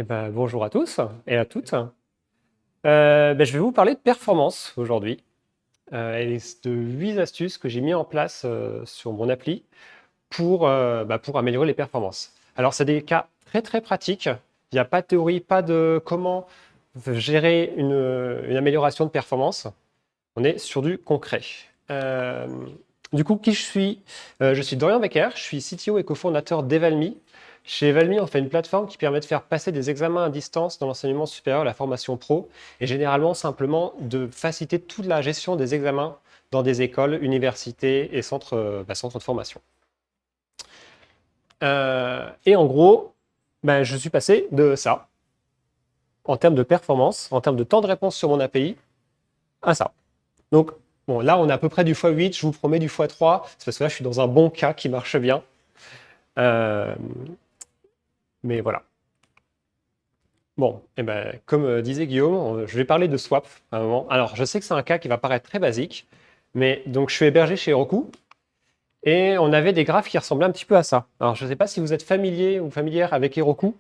Bonjour à tous et à toutes. Je vais vous parler de performance aujourd'hui et de 8 astuces que j'ai mis en place sur mon appli pour améliorer les performances. Alors, c'est des cas très très pratiques. Il n'y a pas de théorie, pas de comment gérer une amélioration de performance. On est sur du concret. Euh, du coup, qui je suis? Je suis Dorian Becker, je suis CTO et cofondateur d'Evalmi. Chez Evalmi, on fait une plateforme qui permet de faire passer des examens à distance dans l'enseignement supérieur, la formation pro, et généralement simplement de faciliter toute la gestion des examens dans des écoles, universités et centres de formation. Et en gros, je suis passé de ça, en termes de performance, en termes de temps de réponse sur mon API, à ça. Donc, bon, là, on est à peu près du x8, je vous promets du x3, c'est parce que là, je suis dans un bon cas qui marche bien. Euh, mais voilà. Bon, comme disait Guillaume, je vais parler de swap à un moment. Alors, je sais que c'est un cas qui va paraître très basique, mais donc je suis hébergé chez Heroku et on avait des graphes qui ressemblaient un petit peu à ça. Alors, je ne sais pas si vous êtes familier ou familière avec Heroku,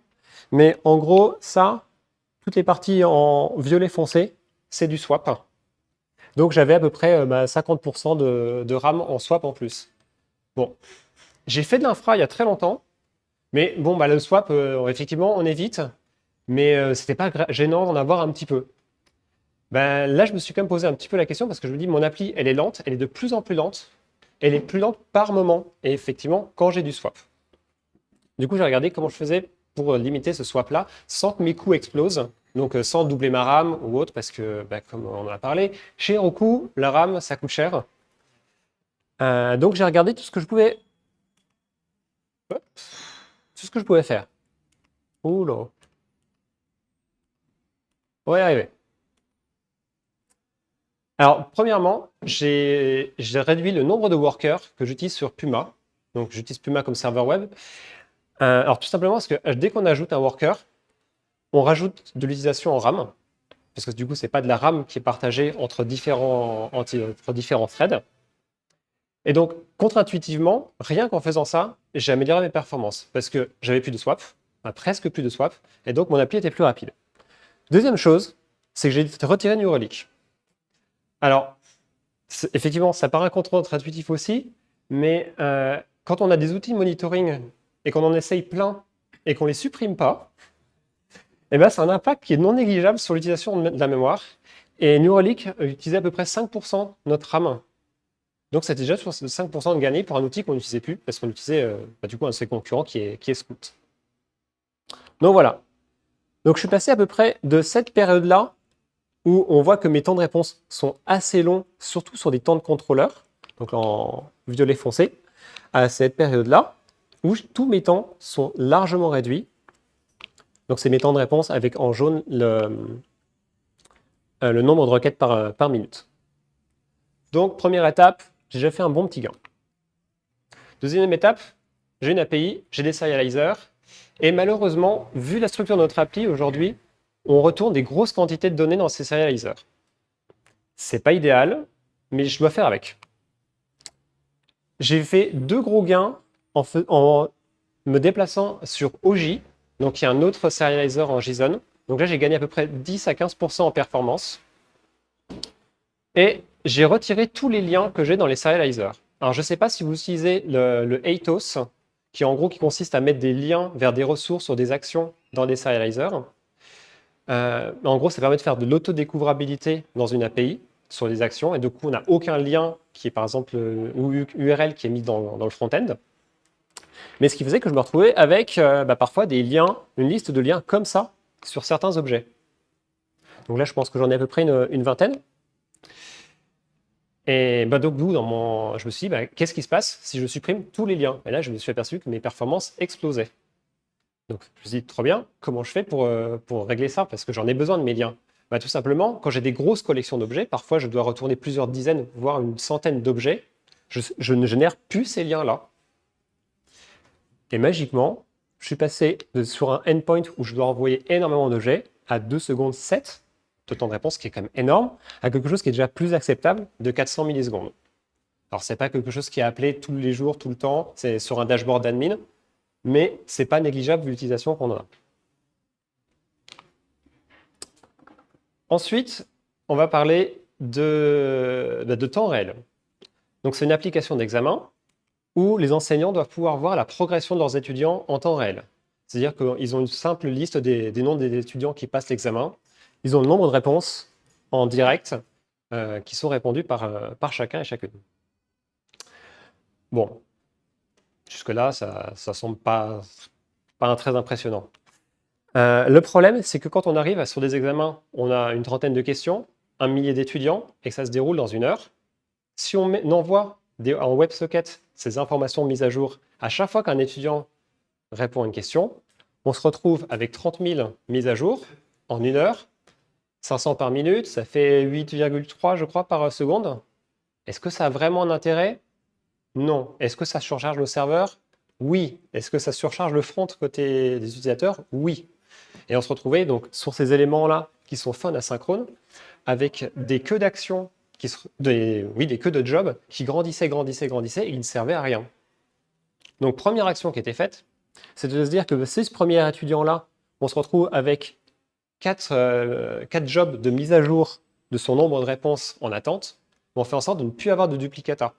mais en gros, ça, toutes les parties en violet foncé, c'est du swap. Donc, j'avais à peu près 50% de RAM en swap en plus. Bon, j'ai fait de l'infra il y a très longtemps, mais bon, le swap, effectivement, on évite, mais c'était pas gênant d'en avoir un petit peu. Là, je me suis quand même posé un petit peu la question parce que je me dis, mon appli, elle est lente, elle est de plus en plus lente, elle est plus lente par moment, et effectivement, quand j'ai du swap. Du coup, j'ai regardé comment je faisais pour limiter ce swap-là sans que mes coûts explosent, donc sans doubler ma RAM ou autre, parce que, comme on en a parlé, chez Heroku, la RAM, ça coûte cher. Donc, j'ai regardé tout ce que je pouvais faire. Ouh là. On va y arriver. Alors, premièrement, j'ai réduit le nombre de workers que j'utilise sur Puma. Donc, j'utilise Puma comme serveur web. Alors, tout simplement parce que dès qu'on ajoute un worker, on rajoute de l'utilisation en RAM. Parce que du coup, c'est pas de la RAM qui est partagée entre différents threads. Et donc, contre-intuitivement, rien qu'en faisant ça, j'ai amélioré mes performances. Parce que j'avais plus de swap, presque plus de swap, et donc mon appli était plus rapide. Deuxième chose, c'est que j'ai retiré New Relic. Alors, effectivement, ça paraît contre-intuitif aussi, mais quand on a des outils de monitoring et qu'on en essaye plein et qu'on ne les supprime pas, c'est un impact qui est non négligeable sur l'utilisation de la mémoire. Et New Relic utilisait à peu près 5% de notre RAM. Donc, c'était déjà 5% de gagné pour un outil qu'on n'utilisait plus, parce qu'on utilisait du coup un de ses concurrents qui est Scout. Donc voilà. Donc, je suis passé à peu près de cette période-là où on voit que mes temps de réponse sont assez longs, surtout sur des temps de contrôleur, donc en violet foncé, à cette période-là, où tous mes temps sont largement réduits. Donc c'est mes temps de réponse avec en jaune le nombre de requêtes par minute. Donc première étape, j'ai déjà fait un bon petit gain. Deuxième étape, j'ai une API, j'ai des serializers, et malheureusement, vu la structure de notre appli aujourd'hui, on retourne des grosses quantités de données dans ces serializers. C'est pas idéal, mais je dois faire avec. J'ai fait 2 gros gains en me déplaçant sur OJ, donc il y a un autre serializer en JSON. Donc là, j'ai gagné à peu près 10 à 15% en performance. Et j'ai retiré tous les liens que j'ai dans les serializers. Alors, je ne sais pas si vous utilisez le ATOS, qui consiste à mettre des liens vers des ressources ou des actions dans des serializers. En gros, ça permet de faire de l'autodécouvrabilité dans une API sur des actions. Et du coup, on n'a aucun lien qui est, par exemple, ou URL qui est mis dans le front-end. Mais ce qui faisait que je me retrouvais avec parfois des liens, une liste de liens comme ça sur certains objets. Donc là, je pense que j'en ai à peu près une vingtaine. Et donc, je me suis dit, qu'est-ce qui se passe si je supprime tous les liens? Et là, je me suis aperçu que mes performances explosaient. Donc, je me suis dit, trop bien, comment je fais pour régler ça? Parce que j'en ai besoin de mes liens. Tout simplement, quand j'ai des grosses collections d'objets, parfois je dois retourner plusieurs dizaines, voire une centaine d'objets, je ne génère plus ces liens-là. Et magiquement, je suis passé sur un endpoint où je dois envoyer énormément d'objets à 2 secondes 7 de temps de réponse, qui est quand même énorme, à quelque chose qui est déjà plus acceptable de 400 millisecondes. Alors, ce n'est pas quelque chose qui est appelé tous les jours, tout le temps, c'est sur un dashboard d'admin, mais ce n'est pas négligeable vu l'utilisation qu'on en a. Ensuite, on va parler de temps réel. Donc, c'est une application d'examen où les enseignants doivent pouvoir voir la progression de leurs étudiants en temps réel. C'est-à-dire qu'ils ont une simple liste des noms des étudiants qui passent l'examen. Ils ont le nombre de réponses en direct qui sont répondues par chacun et chacune. Bon, jusque-là, ça ne semble pas très impressionnant. Le problème, c'est que quand on arrive sur des examens, on a une trentaine de questions, 1 millier d'étudiants, et que ça se déroule dans 1 heure. Si on envoie en WebSocket ces informations mises à jour à chaque fois qu'un étudiant répond à une question, on se retrouve avec 30 000 mises à jour en 1 heure, 500 par minute, ça fait 8,3 je crois par seconde. Est-ce que ça a vraiment un intérêt? Non. Est-ce que ça surcharge le serveur? Oui. Est-ce que ça surcharge le front côté des utilisateurs? Oui. Et on se retrouvait donc sur ces éléments-là qui sont fun asynchrones avec des queues d'actions, des queues de jobs qui grandissaient et qui ne servaient à rien. Donc première action qui était faite, c'est de se dire que ces premiers étudiants-là, on se retrouve avec 4 jobs de mise à jour de son nombre de réponses en attente. On fait en sorte de ne plus avoir de duplicata.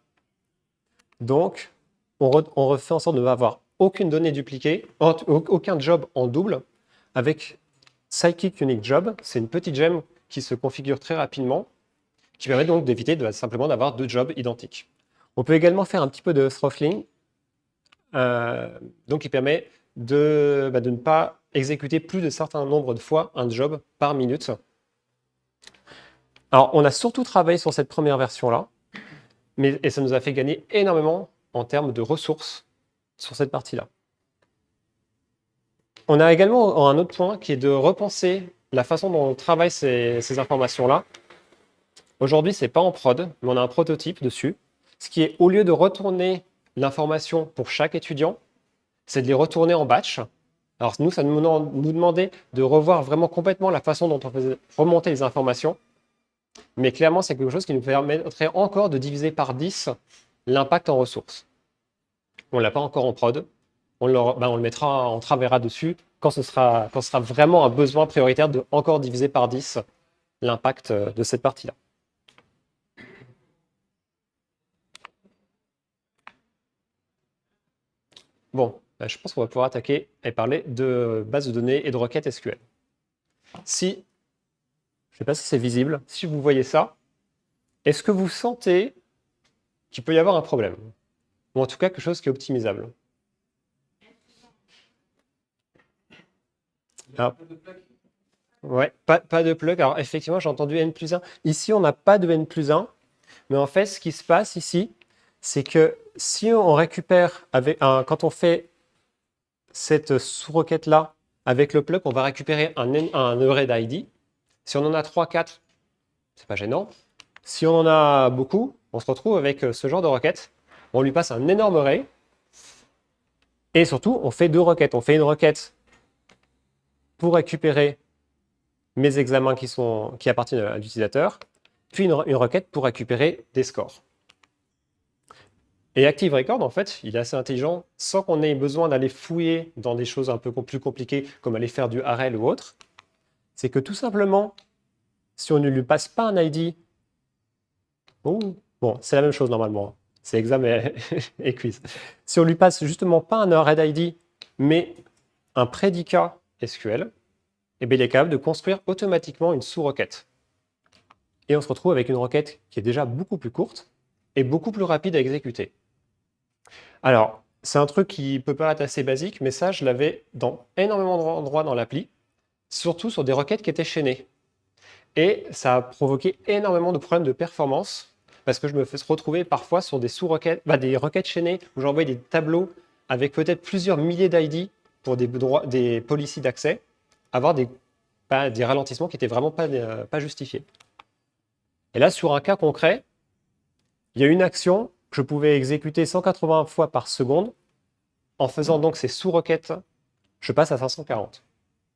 Donc, on refait en sorte de ne pas avoir aucune donnée dupliquée, aucun job en double, avec Sidekick Unique Job. C'est une petite gemme qui se configure très rapidement, qui permet donc d'éviter simplement d'avoir 2 jobs identiques. On peut également faire un petit peu de throttling, donc qui permet de ne pas exécuter plus de certain nombre de fois un job par minute. Alors, on a surtout travaillé sur cette première version-là, et ça nous a fait gagner énormément en termes de ressources sur cette partie-là. On a également un autre point qui est de repenser la façon dont on travaille ces informations-là. Aujourd'hui, ce n'est pas en prod, mais on a un prototype dessus. Ce qui est, au lieu de retourner l'information pour chaque étudiant, c'est de les retourner en batch. Alors nous, ça nous demandait de revoir vraiment complètement la façon dont on faisait remonter les informations. Mais clairement, c'est quelque chose qui nous permettrait encore de diviser par 10 l'impact en ressources. On ne l'a pas encore en prod. On le mettra, on travaillera dessus quand ce sera vraiment un besoin prioritaire de encore diviser par 10 l'impact de cette partie-là. Bon, je pense qu'on va pouvoir attaquer et parler de bases de données et de requêtes SQL. Je ne sais pas si c'est visible, si vous voyez ça, est-ce que vous sentez qu'il peut y avoir un problème? Ou en tout cas quelque chose qui est optimisable? Alors, ouais, pas de plug. Alors effectivement, j'ai entendu N+1. Ici, on n'a pas de N+1. Mais en fait, ce qui se passe ici, c'est que si on récupère, quand on fait cette sous-requête-là avec le plug, on va récupérer un array d'ID. Si on en a 3, 4, c'est pas gênant. Si on en a beaucoup, on se retrouve avec ce genre de requête. On lui passe un énorme array. Et surtout, on fait 2 requêtes. On fait une requête pour récupérer mes examens qui appartiennent à l'utilisateur, puis une requête pour récupérer des scores. Et Active Record, en fait, il est assez intelligent, sans qu'on ait besoin d'aller fouiller dans des choses un peu plus compliquées, comme aller faire du ARL ou autre. C'est que tout simplement, si on ne lui passe pas un ID, bon, c'est la même chose normalement, c'est exam et quiz. Si on lui passe justement pas un array d'ID, mais un prédicat SQL, eh bien, il est capable de construire automatiquement une sous-requête. Et on se retrouve avec une requête qui est déjà beaucoup plus courte et beaucoup plus rapide à exécuter. Alors, c'est un truc qui peut paraître assez basique, mais ça, je l'avais dans énormément d'endroits dans l'appli, surtout sur des requêtes qui étaient chaînées. Et ça a provoqué énormément de problèmes de performance, parce que je me fais retrouver parfois sur des sous-requêtes, des requêtes chaînées, où j'envoie des tableaux avec peut-être plusieurs milliers d'ID pour des policies d'accès, avoir des ralentissements qui n'étaient vraiment pas justifiés. Et là, sur un cas concret, il y a une action que je pouvais exécuter 180 fois par seconde. En faisant donc ces sous-requêtes, je passe à 540.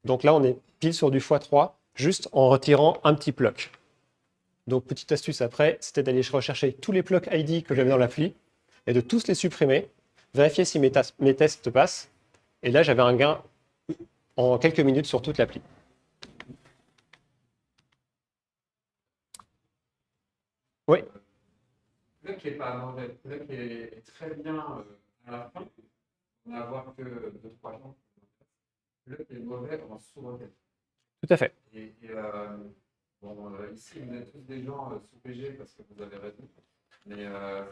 Donc là, on est pile sur du x3, juste en retirant un petit bloc. Donc, petite astuce après, c'était d'aller rechercher tous les blocs ID que j'avais dans l'appli et de tous les supprimer, vérifier si mes tests passent. Et là, j'avais un gain en quelques minutes sur toute l'appli. pas mauvais. Le qui est très bien à la fin, on va avoir que 2-3 gens. Le qui est mauvais en sous-requête. Tout à fait. Bon, ici, vous êtes tous des gens sous PG parce que vous avez raison. Mais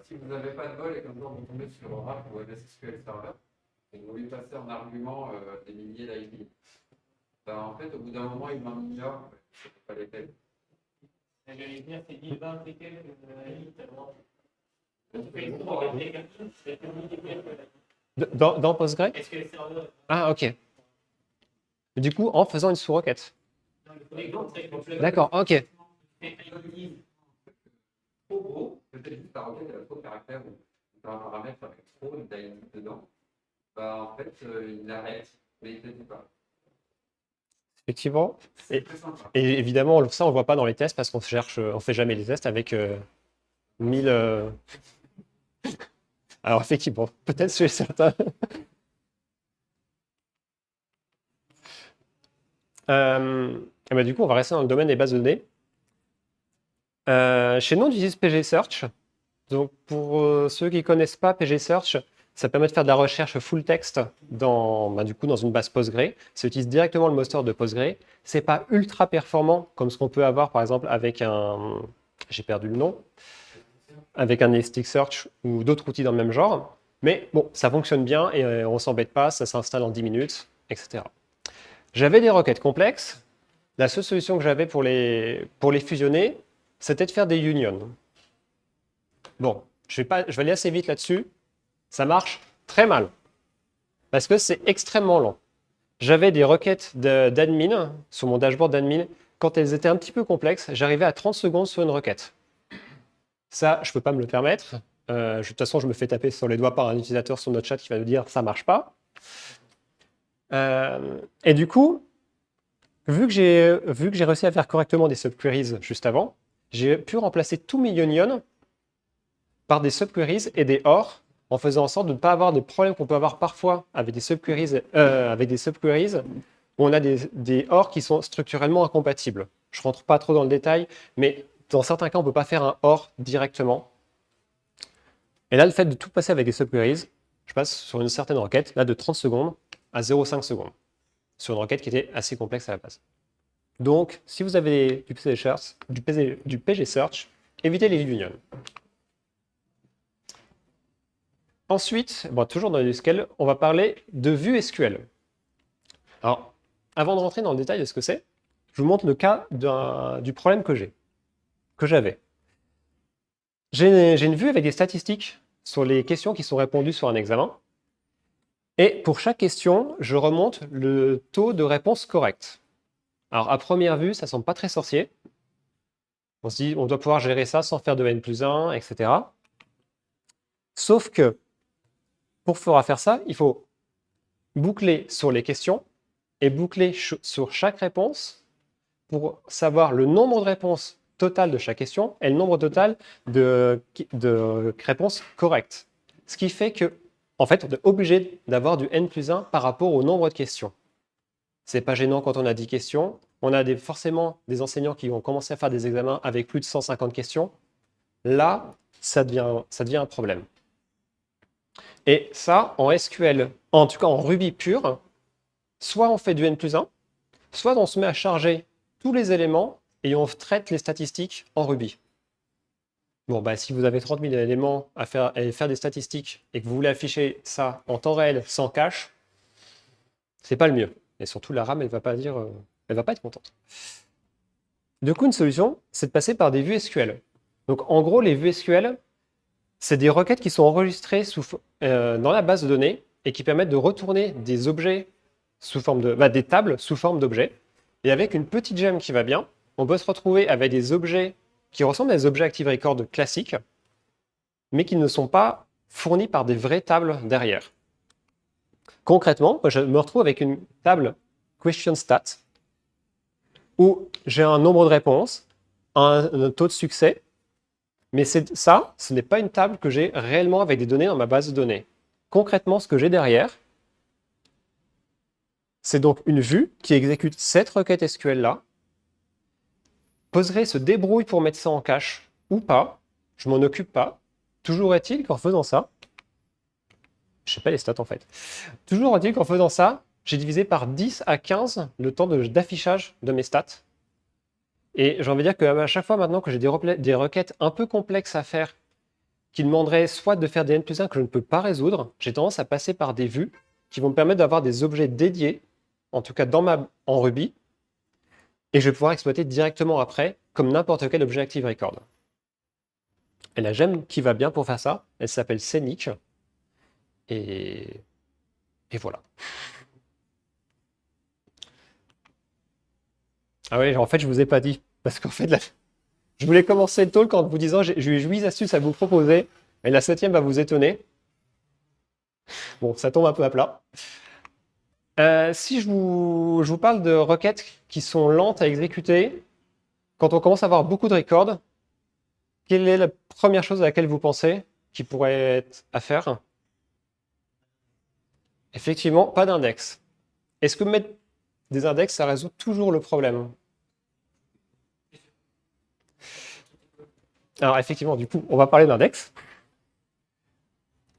si vous n'avez pas de bol et comme ça vous tombez sur Oracle ou SQL Server et que vous lui passez en argument des milliers d'IP, ben, en fait, au bout d'un moment, il m'en dit c'est pas les peines. J'allais dire, c'est 10-20 et quelques tellement. On fait une probabilité c'est Dans Postgre? SQL Server. Ah, ok. Du coup, en faisant une sous-requête. D'accord, ok. Trop gros, peut-être juste ta requête, elle a trop de caractères ou tu as un paramètre avec trop d'IP dedans. Bah, en fait, il arrête, mais il ne te dit pas. Effectivement. C'est très sympa. Et évidemment, ça, on ne le voit pas dans les tests parce qu'on cherche, on fait jamais les tests avec 1000. Alors, effectivement, peut-être chez certains. Et bah, du coup, on va rester dans le domaine des bases de données. Chez nous, on utilise PG Search. Donc, pour ceux qui ne connaissent pas PG Search, ça permet de faire de la recherche full text du coup, dans une base Postgre. Ça utilise directement le moteur de Postgre. Ce n'est pas ultra performant comme ce qu'on peut avoir, par exemple, avec un... J'ai perdu le nom. Avec un Elasticsearch ou d'autres outils dans le même genre. Mais bon, ça fonctionne bien et on ne s'embête pas, ça s'installe en 10 minutes, etc. J'avais des requêtes complexes. La seule solution que j'avais pour les fusionner, c'était de faire des unions. Bon, je vais aller assez vite là-dessus. Ça marche très mal. Parce que c'est extrêmement lent. J'avais des requêtes d'admin sur mon dashboard d'admin. Quand elles étaient un petit peu complexes, j'arrivais à 30 secondes sur une requête. Ça, je ne peux pas me le permettre. De toute façon, je me fais taper sur les doigts par un utilisateur sur notre chat qui va nous dire « ça ne marche pas ». Et du coup, vu que j'ai réussi à faire correctement des subqueries juste avant, j'ai pu remplacer tous mes unions par des subqueries et des OR en faisant en sorte de ne pas avoir des problèmes qu'on peut avoir parfois avec des subqueries où on a des OR qui sont structurellement incompatibles. Je ne rentre pas trop dans le détail, mais dans certains cas, on ne peut pas faire un OR directement. Et là, le fait de tout passer avec des subqueries, je passe sur une certaine requête, là de 30 secondes à 0,5 secondes, sur une requête qui était assez complexe à la base. Donc, si vous avez du PG Search, évitez les unions. Ensuite, toujours dans le SQL, on va parler de vue SQL. Alors, avant de rentrer dans le détail de ce que c'est, je vous montre le cas du problème que j'avais. J'ai une vue avec des statistiques sur les questions qui sont répondues sur un examen. Et pour chaque question, je remonte le taux de réponse correct. Alors, à première vue, ça ne semble pas très sorcier. On se dit, on doit pouvoir gérer ça sans faire de n+1, etc. Sauf que, pour pouvoir faire ça, il faut boucler sur les questions et boucler sur chaque réponse pour savoir le nombre de réponses totales de chaque question et le nombre total de réponses correctes. Ce qui fait que, en fait, on est obligé d'avoir du n+1 par rapport au nombre de questions. C'est pas gênant quand on a 10 questions. On a forcément des enseignants qui vont commencer à faire des examens avec plus de 150 questions. Là, ça devient un problème. Et ça, en SQL, en tout cas en Ruby pur, soit on fait du n+1, soit on se met à charger tous les éléments et on traite les statistiques en Ruby. Bon, si vous avez 30 000 éléments à faire des statistiques et que vous voulez afficher ça en temps réel sans cache, c'est pas le mieux. Et surtout, la RAM, elle va pas être contente. Du coup, une solution, c'est de passer par des vues SQL. Donc, en gros, les vues SQL, c'est des requêtes qui sont enregistrées dans la base de données et qui permettent de retourner des objets sous forme des tables sous forme d'objets. Et avec une petite gemme qui va bien, on peut se retrouver avec des objets qui ressemblent à des objets Active Record classiques, mais qui ne sont pas fournis par des vraies tables derrière. Concrètement, je me retrouve avec une table question stat où j'ai un nombre de réponses, un taux de succès, mais ça, ce n'est pas une table que j'ai réellement avec des données dans ma base de données. Concrètement, ce que j'ai derrière, c'est donc une vue qui exécute cette requête SQL-là. Postgre se débrouille pour mettre ça en cache ou pas, je m'en occupe pas. Toujours est-il qu'en faisant ça, je sais pas les stats en fait, toujours est-il qu'en faisant ça, j'ai divisé par 10 à 15 le temps d'affichage de mes stats. Et j'ai envie de dire qu'à chaque fois maintenant que j'ai des requêtes un peu complexes à faire, qui demanderaient soit de faire des n+1 que je ne peux pas résoudre, j'ai tendance à passer par des vues qui vont me permettre d'avoir des objets dédiés, en tout cas en Ruby, et je vais pouvoir exploiter directement après, comme n'importe quel objet Active Record. Et la gemme qui va bien pour faire ça, elle s'appelle Scenic. Et voilà. Ah oui, en fait, je vous ai pas dit. Parce qu'en fait, je voulais commencer le talk en vous disant j'ai 8 astuces à vous proposer. Et la 7e va vous étonner. Bon, ça tombe un peu à plat. Si je vous parle de requêtes qui sont lentes à exécuter, quand on commence à avoir beaucoup de records, quelle est la première chose à laquelle vous pensez qui pourrait être à faire? Effectivement, pas d'index. Est-ce que mettre des index, ça résout toujours le problème? Alors effectivement, du coup, on va parler d'index.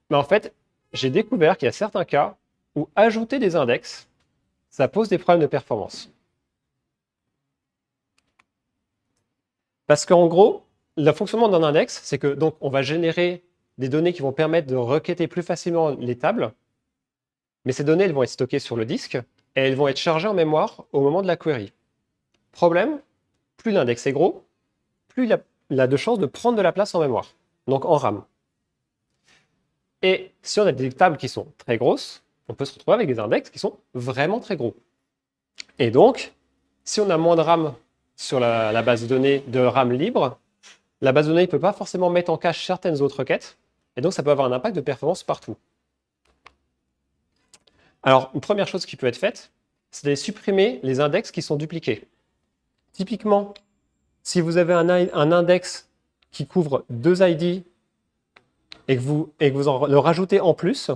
Mais en fait, j'ai découvert qu'il y a certains cas où ajouter des index, ça pose des problèmes de performance. Parce qu'en gros, le fonctionnement d'un index, c'est que donc on va générer des données qui vont permettre de requêter plus facilement les tables, mais ces données elles vont être stockées sur le disque et elles vont être chargées en mémoire au moment de la query. Problème, plus l'index est gros, plus il a de chances de prendre de la place en mémoire, donc en RAM. Et si on a des tables qui sont très grosses, on peut se retrouver avec des index qui sont vraiment très gros. Et donc, si on a moins de RAM sur la base de données de RAM libre, la base de données ne peut pas forcément mettre en cache certaines autres requêtes, et donc ça peut avoir un impact de performance partout. Alors, une première chose qui peut être faite, c'est de supprimer les index qui sont dupliqués. Typiquement, si vous avez un index qui couvre 2 ID et que vous le rajoutez en plus,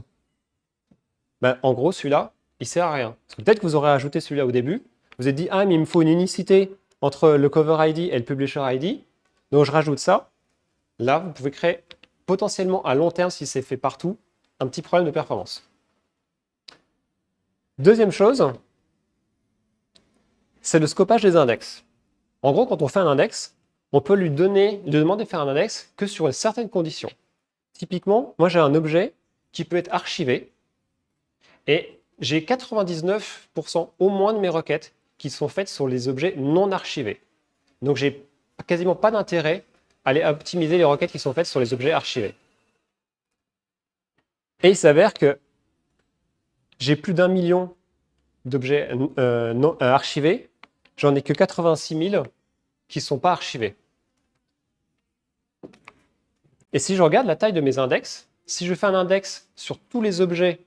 ben, en gros, celui-là, il ne sert à rien. Peut-être que vous aurez ajouté celui-là au début, vous avez dit « Ah, mais il me faut une unicité entre le cover ID et le publisher ID, donc je rajoute ça. » Là, vous pouvez créer potentiellement à long terme, si c'est fait partout, un petit problème de performance. Deuxième chose, c'est le scopage des index. En gros, quand on fait un index, on peut lui demander de faire un index que sur certaines conditions. Typiquement, moi j'ai un objet qui peut être archivé et j'ai 99% au moins de mes requêtes qui sont faites sur les objets non archivés. Donc j'ai quasiment pas d'intérêt à aller optimiser les requêtes qui sont faites sur les objets archivés. Et il s'avère que j'ai plus d'1 million d'objets archivés, j'en ai que 86 000 qui ne sont pas archivés. Et si je regarde la taille de mes index, si je fais un index sur tous les objets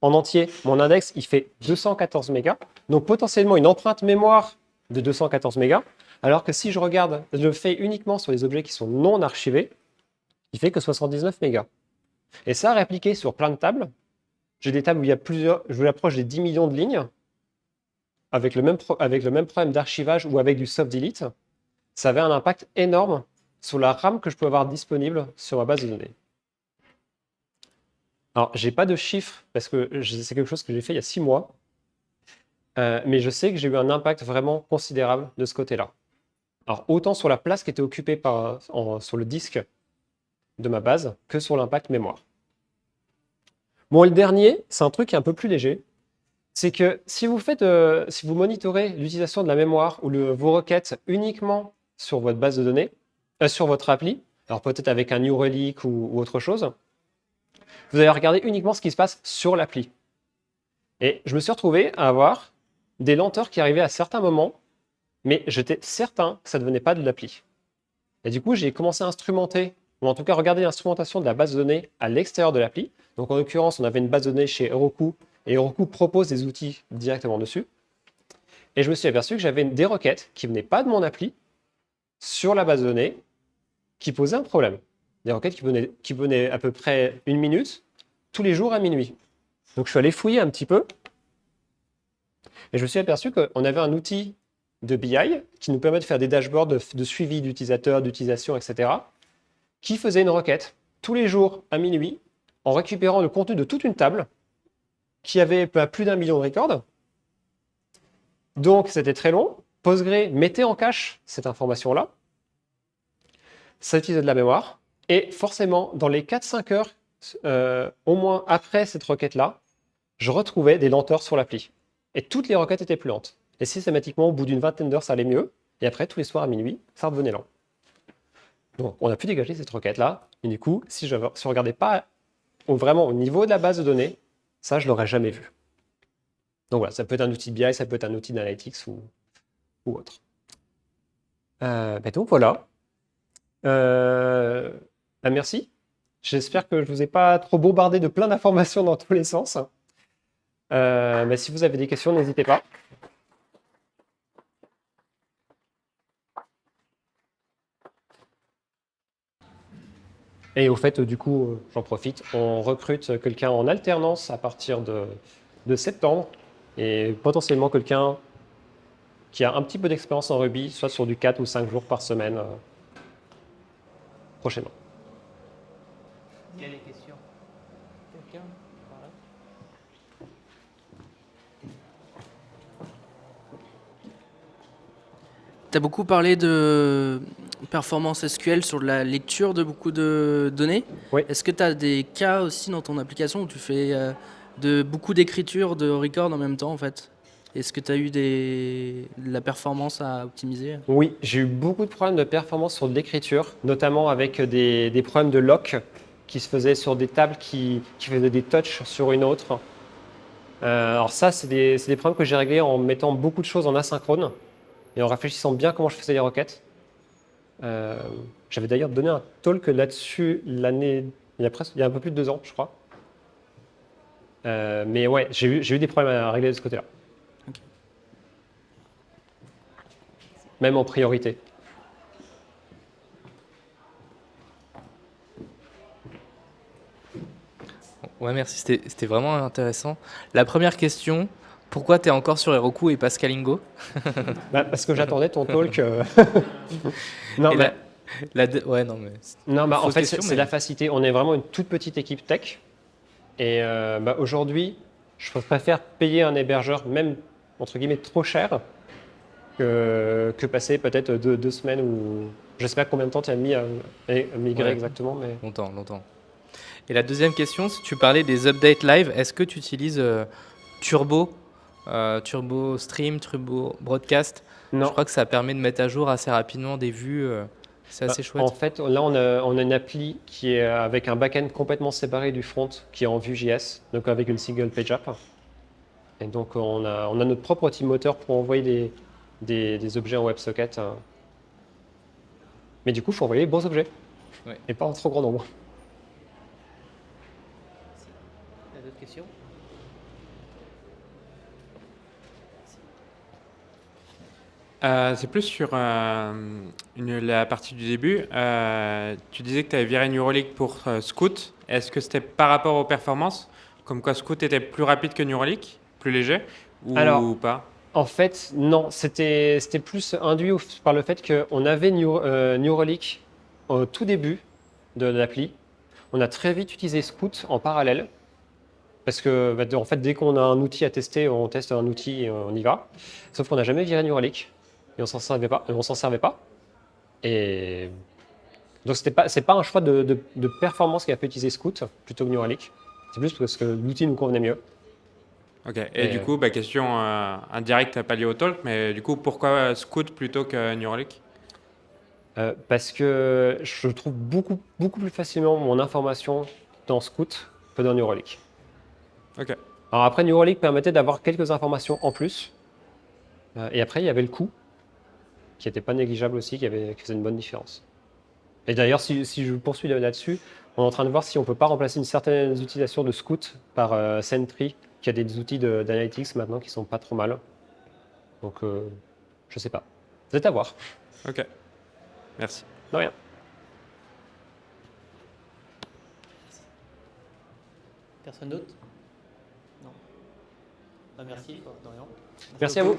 en entier, mon index il fait 214 mégas, donc potentiellement une empreinte mémoire de 214 mégas, alors que si je le fais uniquement sur les objets qui sont non archivés, il fait que 79 mégas. Et ça, répliqué sur plein de tables, j'ai des tables où il y a je m'approche des 10 millions de lignes, avec le même problème d'archivage ou avec du soft delete, ça avait un impact énorme sur la RAM que je peux avoir disponible sur ma base de données. Alors, j'ai pas de chiffres, parce que c'est quelque chose que j'ai fait il y a 6 mois, mais je sais que j'ai eu un impact vraiment considérable de ce côté-là. Alors, autant sur la place qui était occupée sur le disque de ma base, que sur l'impact mémoire. Bon, le dernier, c'est un truc qui est un peu plus léger, c'est que si vous monitorez l'utilisation de la mémoire ou vos requêtes uniquement sur votre base de données, sur votre appli, alors peut-être avec un New Relic ou autre chose, vous allez regarder uniquement ce qui se passe sur l'appli. Et je me suis retrouvé à avoir des lenteurs qui arrivaient à certains moments, mais j'étais certain que ça ne venait pas de l'appli. Et du coup, j'ai commencé à instrumenter, ou en tout cas regarder l'instrumentation de la base de données à l'extérieur de l'appli. Donc en l'occurrence, on avait une base de données chez Heroku, et Heroku propose des outils directement dessus. Et je me suis aperçu que j'avais des requêtes qui ne venaient pas de mon appli sur la base de données qui posaient un problème. Des requêtes qui venaient à peu près 1 minute, tous les jours à minuit. Donc je suis allé fouiller un petit peu, et je me suis aperçu qu'on avait un outil de BI qui nous permet de faire des dashboards de suivi d'utilisateurs, d'utilisation, etc., qui faisait une requête tous les jours à minuit en récupérant le contenu de toute une table qui avait plus d'1 million de records. Donc, c'était très long. Postgre mettait en cache cette information-là. Ça utilisait de la mémoire. Et forcément, dans les 4-5 heures, au moins après cette requête-là, je retrouvais des lenteurs sur l'appli. Et toutes les requêtes étaient plus lentes. Et systématiquement, au bout d'une vingtaine d'heures, ça allait mieux. Et après, tous les soirs à minuit, ça revenait lent. Donc, on a pu dégager cette requête-là. Et du coup, si je ne regardais pas vraiment au niveau de la base de données, ça, je ne l'aurais jamais vu. Donc voilà, ça peut être un outil de BI, ça peut être un outil d'analytics ou autre. Donc voilà. Merci. J'espère que je ne vous ai pas trop bombardé de plein d'informations dans tous les sens. Si vous avez des questions, n'hésitez pas. Et au fait, du coup, j'en profite, on recrute quelqu'un en alternance à partir de septembre et potentiellement quelqu'un qui a un petit peu d'expérience en Ruby, soit sur du 4 ou 5 jours par semaine prochainement. Il y a des questions. Quelqu'un par là? Tu as beaucoup parlé de performance SQL sur la lecture de beaucoup de données. Oui. Est-ce que tu as des cas aussi dans ton application où tu fais beaucoup d'écriture de record en même temps en fait? Est-ce que tu as eu de la performance à optimiser? Oui, j'ai eu beaucoup de problèmes de performance sur l'écriture, notamment avec des problèmes de lock qui se faisaient sur des tables qui faisaient des touches sur une autre. Alors ça, c'est des problèmes que j'ai réglés en mettant beaucoup de choses en asynchrone et en réfléchissant bien comment je faisais les requêtes. J'avais d'ailleurs donné un talk là-dessus il y a un peu plus de 2 ans, je crois. Mais ouais, j'ai eu des problèmes à régler de ce côté-là. Ok. Même en priorité. Ouais, merci, c'était vraiment intéressant. La première question, pourquoi tu es encore sur Heroku et pas Scalingo? Parce que j'attendais ton talk. Non, Et mais, ouais, non, mais non, en fausse fait, question, c'est mais- la facilité. On est vraiment une toute petite équipe tech. Et aujourd'hui, je préfère payer un hébergeur, même entre guillemets trop cher, que passer peut-être 2 semaines ou je sais pas combien de temps tu as mis à migrer Ouais. exactement. Mais longtemps. Et la deuxième question, si tu parlais des updates live, est-ce que tu utilises Turbo Stream, Turbo Broadcast? non. Je crois que ça permet de mettre à jour assez rapidement des vues. C'est assez chouette. En fait, là, on a une appli qui est avec un back-end complètement séparé du front, qui est en Vue.js, donc avec une single page app. Et donc, on a notre propre outil moteur pour envoyer des objets en WebSocket. Mais du coup, il faut envoyer les bons objets. Ouais. Et pas en trop grand nombre. Il y a d'autres questions? C'est plus sur la partie du début. Tu disais que tu avais viré Neuralink pour Scout. Est-ce que c'était par rapport aux performances? Comme quoi Scout était plus rapide que Neuralink, plus léger, ou Alors, pas? En fait, non, c'était plus induit par le fait qu'on avait Neuralink au tout début de l'appli. On a très vite utilisé Scout en parallèle. Parce que en fait, dès qu'on a un outil à tester, on teste un outil et on y va. Sauf qu'on n'a jamais viré Neuralink. Et on s'en servait pas. Et donc, c'est pas un choix de performance qui a fait utiliser Scout plutôt que Neuralink. C'est plus parce que l'outil nous convenait mieux. Ok. Et du coup, question indirecte, pas liée au talk, mais du coup, pourquoi Scout plutôt que Neuralink? Parce que je trouve beaucoup plus facilement mon information dans Scout que dans Neuralink. Ok. Alors après, Neuralink permettait d'avoir quelques informations en plus. Et après, il y avait le coût, qui n'était pas négligeable aussi, qui faisait une bonne différence. Et d'ailleurs, si je poursuis là-dessus, on est en train de voir si on ne peut pas remplacer une certaine utilisation de Scout par Sentry, qui a des outils d'analytics maintenant qui sont pas trop mal. Donc, je sais pas. C'est à voir. Ok. Merci. De rien. Personne d'autre? Non. Bah, merci, Dorian. Merci à vous.